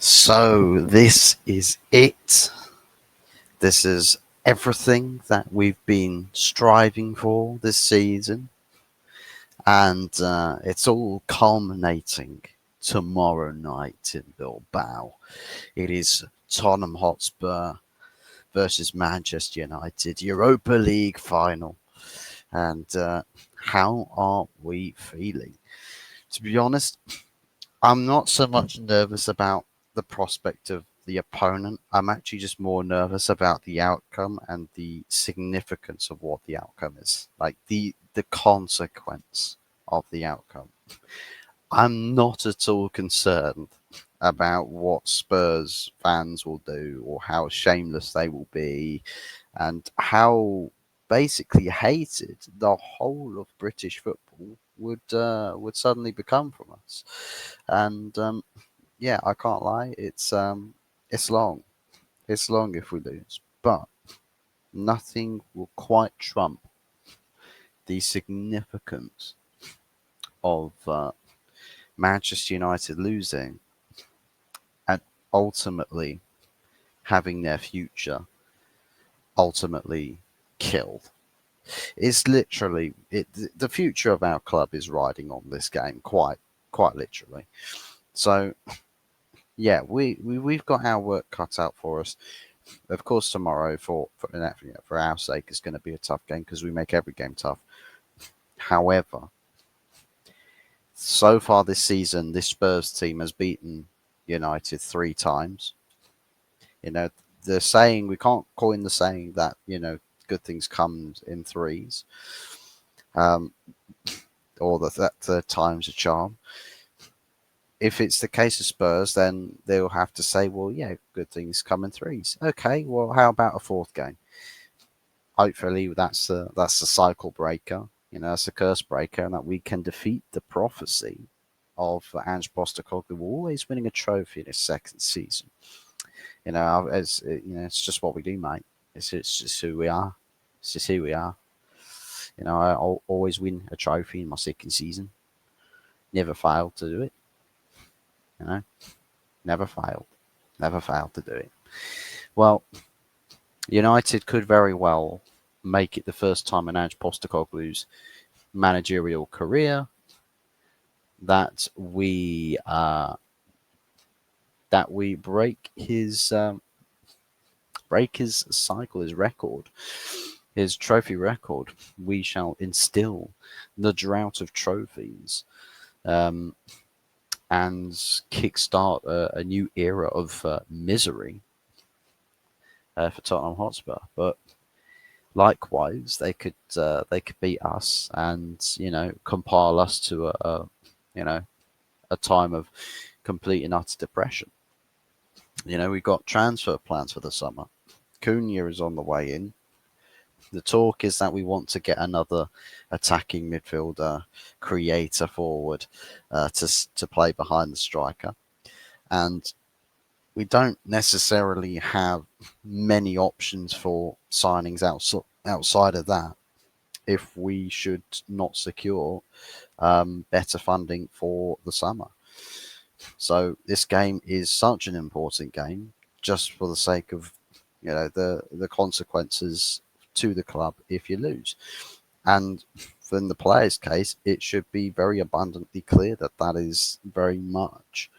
So this is it. This is everything that we've been striving for this season, and it's all culminating tomorrow night in Bilbao. It is Tottenham Hotspur versus Manchester United Europa League final, and how are we feeling? To be honest, I'm not so much nervous about the prospect of the opponent. I'm actually just more nervous about the outcome and the significance of what the outcome is, like the consequence of the outcome. I'm not at all concerned about what Spurs fans will do or how shameless they will be and how basically hated the whole of British football would suddenly become from us. And yeah, I can't lie. It's long. It's long if we lose, but nothing will quite trump the significance of Manchester United losing and ultimately having their future ultimately killed. It's literally it. The future of our club is riding on this game, quite literally. So yeah, we've got our work cut out for us. Of course, tomorrow for our sake is going to be a tough game because we make every game tough. However, so far this season, this Spurs team has beaten United 3 times. You know, the saying we can't coin the saying that good things come in threes, um, or that third time's a charm. If it's the case of Spurs, then they'll have to say, well, yeah, good things come in threes. Okay, well, how about a fourth game? Hopefully, that's a cycle breaker. That's a curse breaker, and that we can defeat the prophecy of Ange Postecoglou always winning a trophy in his second season. It's just what we do, mate. It's just who we are. It's just who we are. I always win a trophy in my second season. Never failed to do it. You know, never failed. Never failed to do it. Well, United could very well make it the first time in Ange Postecoglou's managerial career that we break his cycle, his record, his trophy record. We shall instill the drought of trophies, and kickstart a new era of misery for Tottenham Hotspur. But likewise, they could beat us and compile us to a time of complete and utter depression. We've got transfer plans for the summer. Cunha is on the way in. The talk is that we want to get another attacking midfielder, creator forward to play behind the striker. And we don't necessarily have many options for signings outside of that if we should not secure better funding for the summer. So this game is such an important game, just for the sake of the consequences to the club if you lose. And in the players' case, it should be very abundantly clear that that is very much.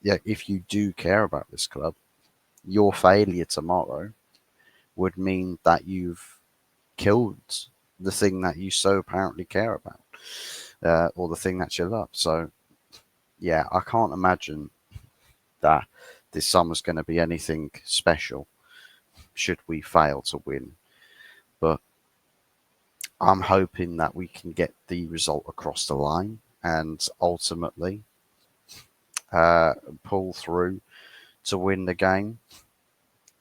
Yeah, if you do care about this club, your failure tomorrow would mean that you've killed the thing that you so apparently care about, or the thing that you love. So, yeah, I can't imagine that this summer's going to be anything special should we fail to win. But I'm hoping that we can get the result across the line and ultimately pull through to win the game.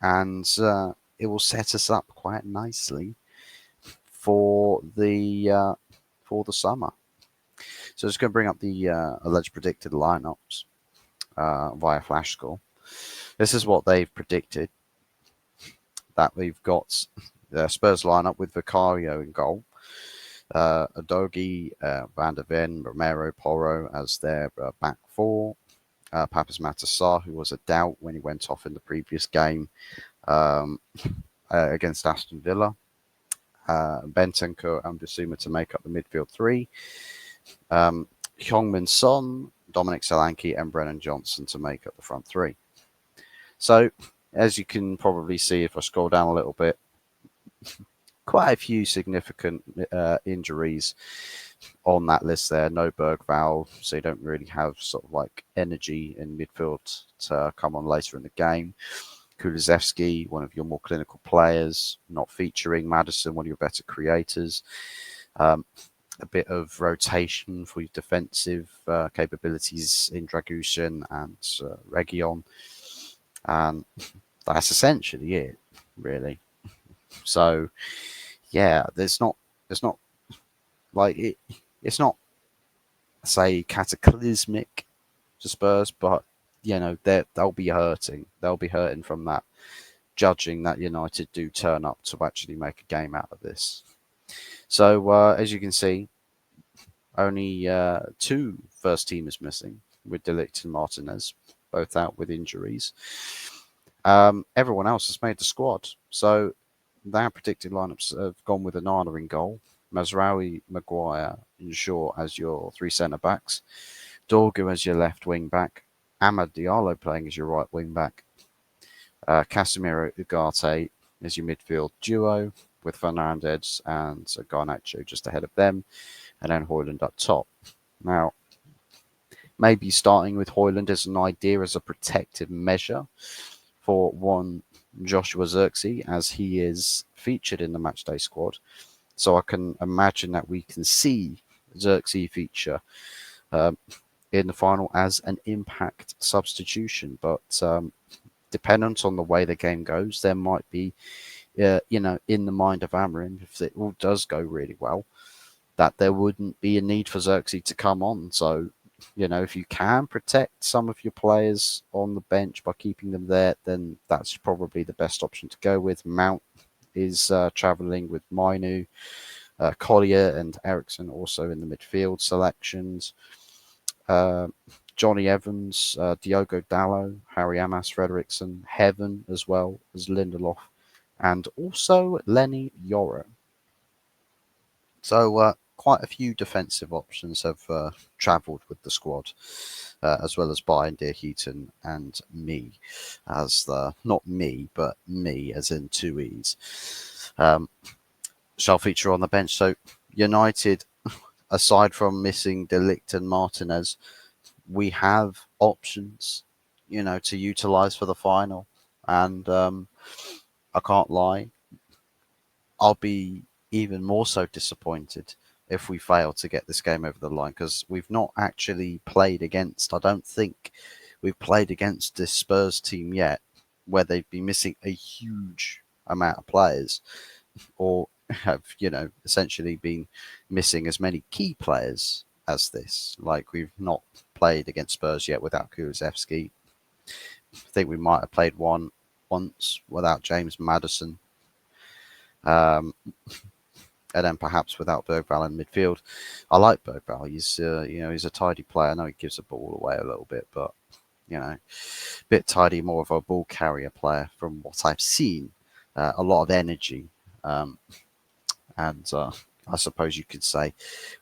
And it will set us up quite nicely for the summer. So I'm just going to bring up the alleged predicted lineups via Flash Score. This is what they've predicted. That we've got the Spurs lineup with Vicario in goal, Adogi, Van der Ven, Romero, Porro as their back four, Papas Matasar, who was a doubt when he went off in the previous game um, against Aston Villa. Bentancur and Bissouma to make up the midfield three. Heung-min Son, Dominic Solanke, and Brennan Johnson to make up the front three. So, as you can probably see if I scroll down a little bit, quite a few significant injuries on that list there. No Bergvall, so you don't really have sort of like energy in midfield to come on later in the game. Kulusevski, one of your more clinical players, not featuring. Maddison, one of your better creators. A bit of rotation for your defensive capabilities in Dragusin and Region. And that's essentially it, really. So, yeah, there's not like it's not, say, cataclysmic to Spurs, but they'll be hurting. They'll be hurting from that, judging that United do turn up to actually make a game out of this. So as you can see, only two first teamers missing, with De Ligt and Martinez, both out with injuries. Everyone else has made the squad. So their predicted lineups have gone with Onana in goal, Mazraoui, Maguire, and Shaw as your three centre backs, Dorgu as your left wing back, Amad Diallo playing as your right wing back, Casemiro Ugarte as your midfield duo, with Fernandez and Garnacho just ahead of them, and then Højlund up top. Now, maybe starting with Højlund as an idea as a protective measure for one Joshua Zirkzee, as he is featured in the matchday squad. So I can imagine that we can see Zirkzee feature in the final as an impact substitution. But dependent on the way the game goes, there might be, in the mind of Amorim, if it all does go really well, that there wouldn't be a need for Zirkzee to come on. So, if you can protect some of your players on the bench by keeping them there, then that's probably the best option to go with. Mount is travelling with Mainu, Collier and Ericsson also in the midfield selections. Johnny Evans, Diogo Dalot, Harry Amas, Frederiksen, Heaven as well as Lindelof, and also Lenny Yoro. So quite a few defensive options have travelled with the squad, as well as Bayern Deer Heaton and me, as not me, but me as in two E's, shall feature on the bench. So United, aside from missing De Ligt and Martinez, we have options, to utilise for the final. And I can't lie, I'll be even more so disappointed if we fail to get this game over the line, because we've not actually played against, I don't think we've played against this Spurs team yet, where they've been missing a huge amount of players, or have, essentially been missing as many key players as this. Like, we've not played against Spurs yet without Kulusevski. I think we might have played once without James Maddison. And then perhaps without Bergvall in midfield. I like Bergvall. He's he's a tidy player. I know he gives the ball away a little bit, but a bit tidy, more of a ball carrier player from what I've seen. A lot of energy, and I suppose you could say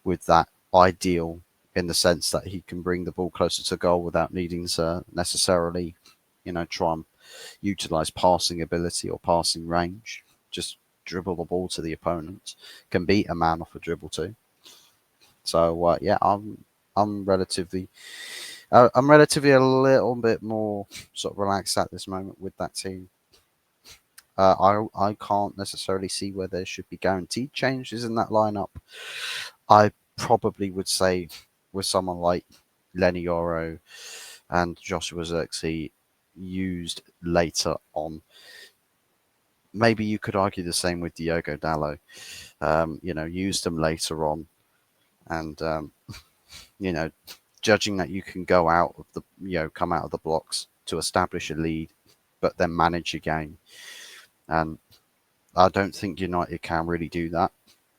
with that, ideal in the sense that he can bring the ball closer to goal without needing to necessarily, try and utilize passing ability or passing range. Just dribble the ball to the opponent, can beat a man off a dribble too. So yeah, I'm relatively a little bit more sort of relaxed at this moment with that team. I can't necessarily see where there should be guaranteed changes in that lineup. I probably would say with someone like Lenny Yoro and Joshua Zirkzee used later on. Maybe you could argue the same with Diogo Dalot. Use them later on, and judging that you can go out of the, come out of the blocks to establish a lead, but then manage your game. And I don't think United can really do that.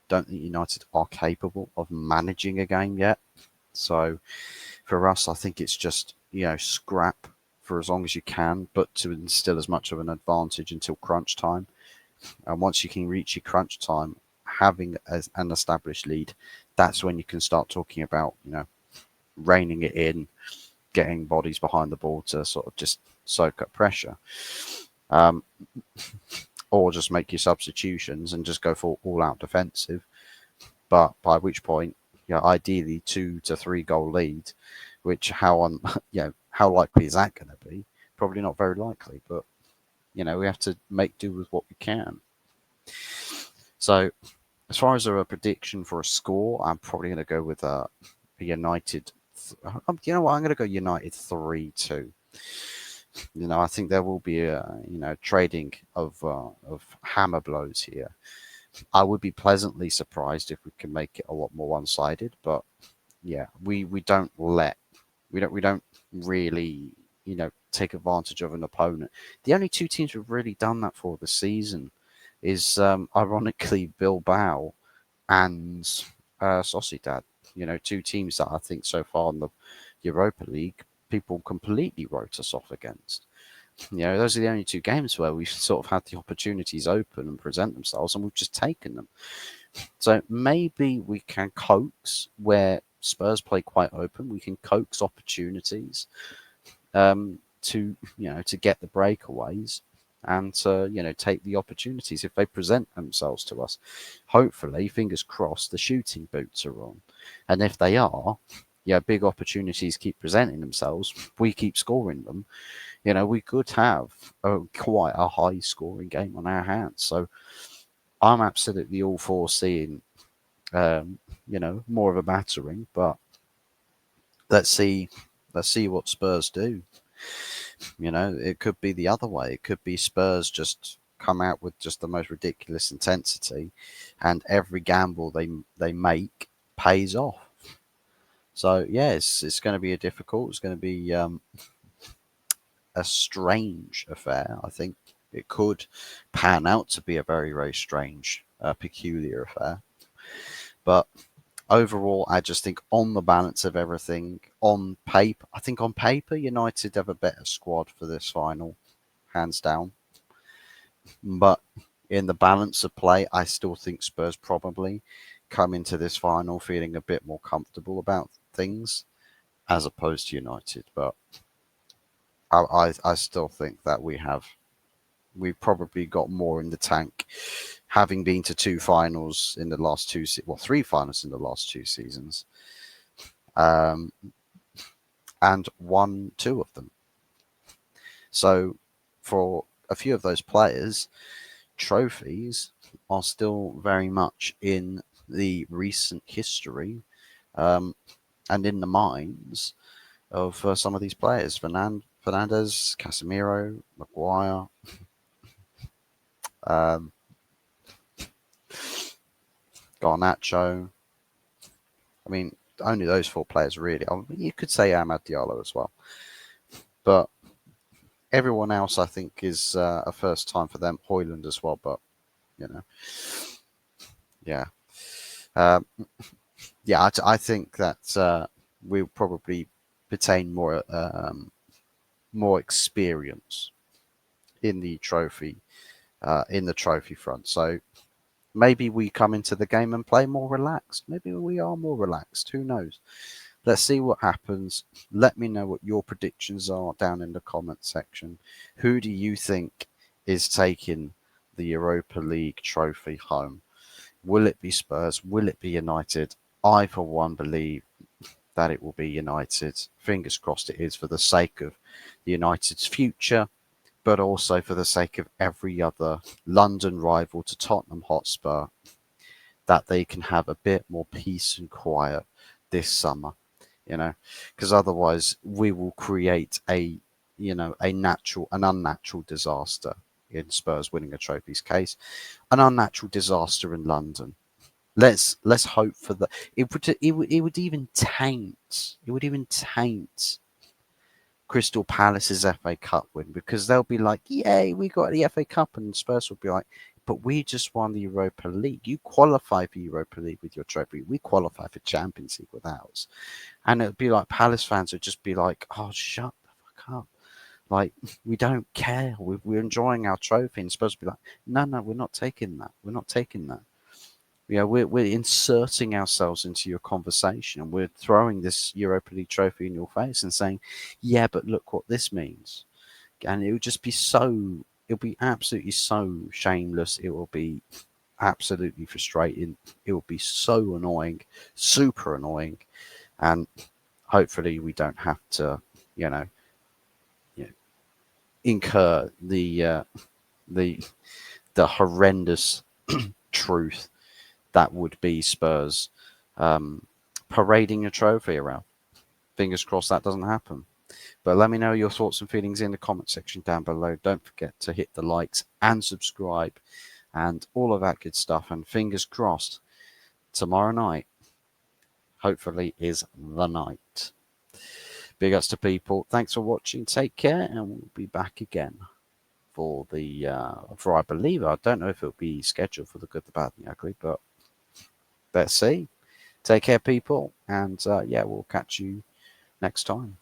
Don't think United are capable of managing a game yet. So for us, I think it's just scrap for as long as you can, but to instill as much of an advantage until crunch time. And once you can reach your crunch time, having an established lead, that's when you can start talking about, reining it in, getting bodies behind the ball to sort of just soak up pressure. Um, or just make your substitutions and just go for all out defensive. But by which point, ideally 2 to 3 goal lead, which how likely is that going to be? Probably not very likely, but we have to make do with what we can. So as far as a prediction for a score, I'm probably going to go with a United. You know what? I'm going to go United 3-2. I think there will be a trading of hammer blows here. I would be pleasantly surprised if we can make it a lot more one-sided, but yeah, we don't really take advantage of an opponent. The only two teams we've really done that for this season is ironically Bilbao and Sociedad. Two teams that I think so far in the Europa League people completely wrote us off against. Those are the only two games where we've sort of had the opportunities open and present themselves, and we've just taken them. So maybe we can coax where Spurs play quite open. We can coax opportunities to get the breakaways and to take the opportunities if they present themselves to us. Hopefully, fingers crossed, the shooting boots are on, and if they are, big opportunities keep presenting themselves. We keep scoring them. We could have quite a high scoring game on our hands. So I'm absolutely all for seeing, more of a battering. But let's see what Spurs do. It could be the other way. It could be Spurs just come out with just the most ridiculous intensity, and every gamble they make pays off. So yeah, it's going to be difficult. It's going to be a strange affair. I think it could pan out to be a very, very strange, peculiar affair. But overall, I just think on the balance of everything, I think on paper, United have a better squad for this final, hands down. But in the balance of play, I still think Spurs probably come into this final feeling a bit more comfortable about things as opposed to United. But I still think that we've probably got more in the tank, having been to 2 finals in the last 3 finals in the last 2 seasons, and won 2 of them. So for a few of those players, trophies are still very much in the recent history, and in the minds of some of these players. Fernandez, Casemiro, Maguire, Garnacho. I mean, only those 4 players really. You could say Amad Diallo as well, but everyone else I think is a first time for them. Højlund as well, but yeah, yeah. I think that we'll probably retain more experience in the trophy front. So maybe we come into the game and play more relaxed. Maybe we are more relaxed. Who knows? Let's see what happens. Let me know what your predictions are down in the comment section. Who do you think is taking the Europa League trophy home? Will it be Spurs? Will it be United? I, for one, believe that it will be United. Fingers crossed it is, for the sake of United's future, but also for the sake of every other London rival to Tottenham Hotspur, that they can have a bit more peace and quiet this summer, because otherwise we will create an unnatural disaster in Spurs winning a trophy's case, an unnatural disaster in London. Let's hope for that. It would even taint Crystal Palace's FA Cup win, because they'll be like, "Yay, we got the FA Cup," and Spurs will be like, "But we just won the Europa League. You qualify for Europa League with your trophy. We qualify for Champions League with ours." And it'd be like Palace fans would just be like, "Oh, shut the fuck up! Like, we don't care. We're enjoying our trophy." And Spurs would be like, "No, no, we're not taking that. We're not taking that. You know, we're inserting ourselves into your conversation, and we're throwing this Europa League trophy in your face and saying, yeah, but look what this means." And it would just be so, it'll be absolutely so shameless. It will be absolutely frustrating. It will be so annoying, super annoying. And hopefully we don't have to, you know, you know incur the the horrendous truth that would be Spurs um, parading a trophy around. Fingers crossed that doesn't happen. But let me know your thoughts and feelings in the comment section down below. Don't forget to hit the likes and subscribe and all of that good stuff. And fingers crossed, tomorrow night, hopefully, is the night. Big ups to people. Thanks for watching. Take care, and we'll be back again for I believe, I don't know if it'll be scheduled for the good, the bad, and the ugly, but let's see. Take care, people, and yeah, we'll catch you next time.